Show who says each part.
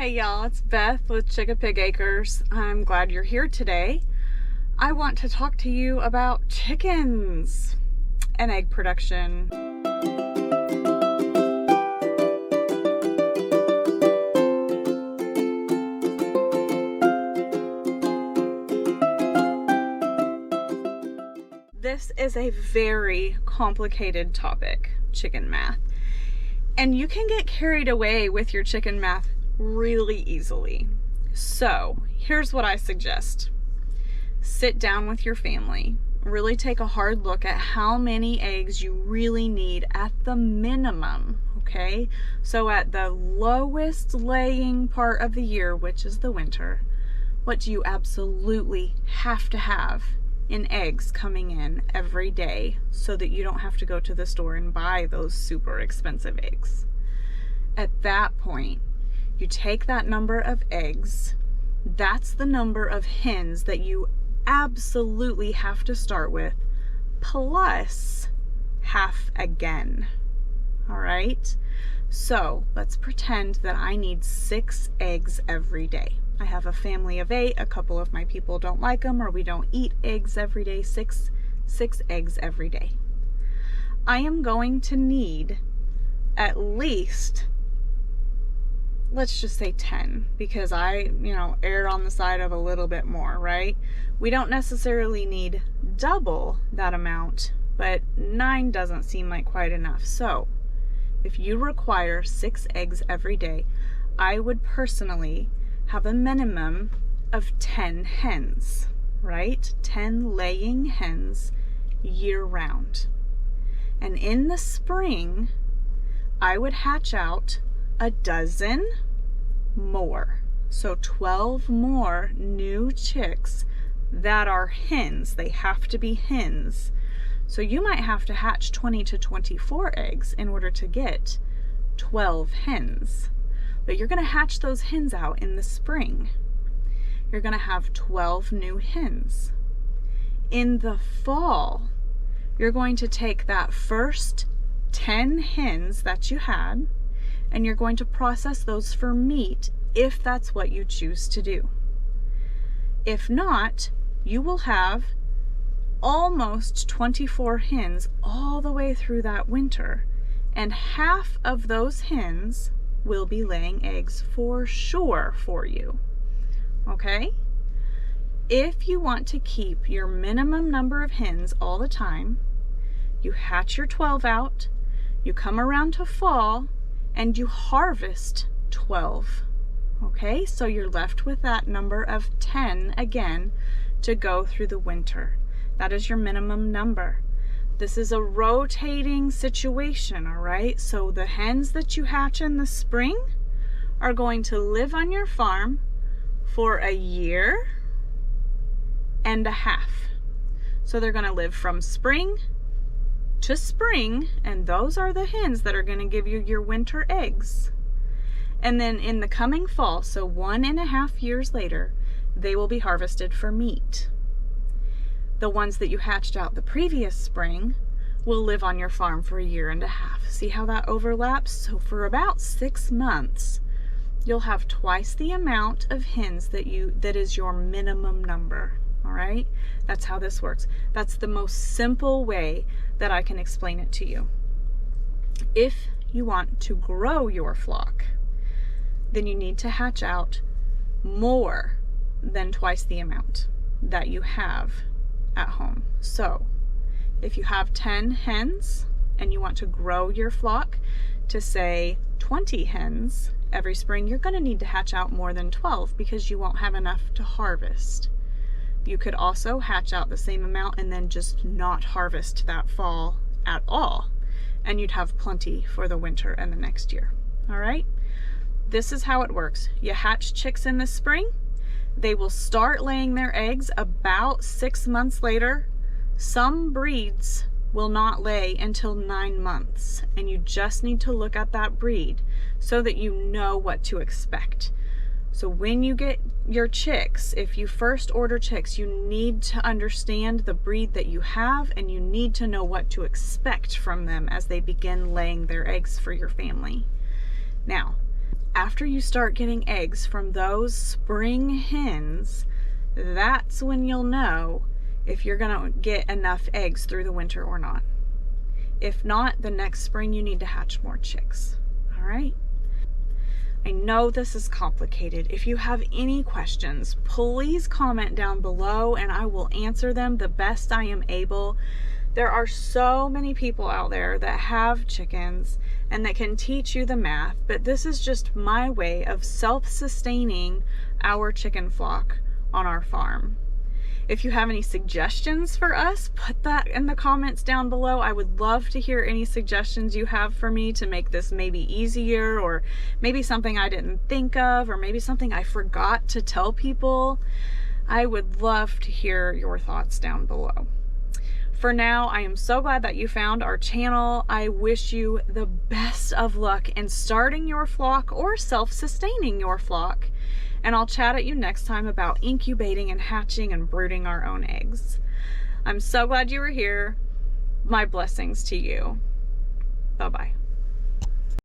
Speaker 1: Hey y'all, it's Beth with Chick-a-Pig Acres. I'm glad you're here today. I want to talk to you about chickens and egg production. This is a very complicated topic, chicken math. And you can get carried away with your chicken math really easily. So here's what I suggest. Sit down with your family. Really take a hard look at how many eggs you really need at the minimum, okay? So at the lowest laying part of the year, which is the winter, what do you absolutely have to have in eggs coming in every day so that you don't have to go to the store and buy those super expensive eggs? At that point, you take that number of eggs, that's the number of hens that you absolutely have to start with, plus half again. All right? So let's pretend that I need 6 eggs every day. I have a family of 8. A couple of my people don't like them, or we don't eat eggs every day. 6 eggs every day. I am going to need at least, let's just say 10, because I, erred on the side of a little bit more, right? We don't necessarily need double that amount, but 9 doesn't seem like quite enough. So if you require 6 eggs every day, I would personally have a minimum of 10 hens, right? 10 laying hens year round. And in the spring, I would hatch out a dozen more. So 12 more new chicks that are hens. They have to be hens. So you might have to hatch 20 to 24 eggs in order to get 12 hens. But you're going to hatch those hens out in the spring. You're going to have 12 new hens. In the fall, you're going to take that first 10 hens that you had, and you're going to process those for meat if that's what you choose to do. If not, you will have almost 24 hens all the way through that winter, and half of those hens will be laying eggs for sure for you, okay? If you want to keep your minimum number of hens all the time, you hatch your 12 out, you come around to fall, and you harvest 12, okay? So you're left with that number of 10 again to go through the winter. That is your minimum number. This is a rotating situation, all right? So the hens that you hatch in the spring are going to live on your farm for a year and a half. So they're going to live from spring to spring, and those are the hens that are going to give you your winter eggs. And then in the coming fall, so 1.5 years later, they will be harvested for meat. The ones that you hatched out the previous spring will live on your farm for a year and a half. See how that overlaps? So for about 6 months, you'll have twice the amount of hens that is your minimum number. All right? That's how this works. That's the most simple way that I can explain it to you. If you want to grow your flock, then you need to hatch out more than twice the amount that you have at home. So if you have 10 hens and you want to grow your flock to say 20 hens every spring, you're going to need to hatch out more than 12 because you won't have enough to harvest. You could also hatch out the same amount and then just not harvest that fall at all, and you'd have plenty for the winter and the next year. All right? This is how it works. You hatch chicks in the spring. They will start laying their eggs about 6 months later. Some breeds will not lay until 9 months, and you just need to look at that breed so that you know what to expect. So when you get your chicks, if you first order chicks, you need to understand the breed that you have, and you need to know what to expect from them as they begin laying their eggs for your family. Now, After you start getting eggs from those spring hens, that's when you'll know if you're gonna get enough eggs through the winter or not. If not, the next spring you need to hatch more chicks. All right? I know this is complicated. If you have any questions, please comment down below and I will answer them the best I am able. There are so many people out there that have chickens and that can teach you the math, but this is just my way of self-sustaining our chicken flock on our farm. If you have any suggestions for us, put that in the comments down below. I would love to hear any suggestions you have for me to make this maybe easier, or maybe something I didn't think of, or maybe something I forgot to tell people. I would love to hear your thoughts down below. For now, I am so glad that you found our channel. I wish you the best of luck in starting your flock or self-sustaining your flock. And I'll chat at you next time about incubating and hatching and brooding our own eggs. I'm so glad you were here. My blessings to you. Bye-bye.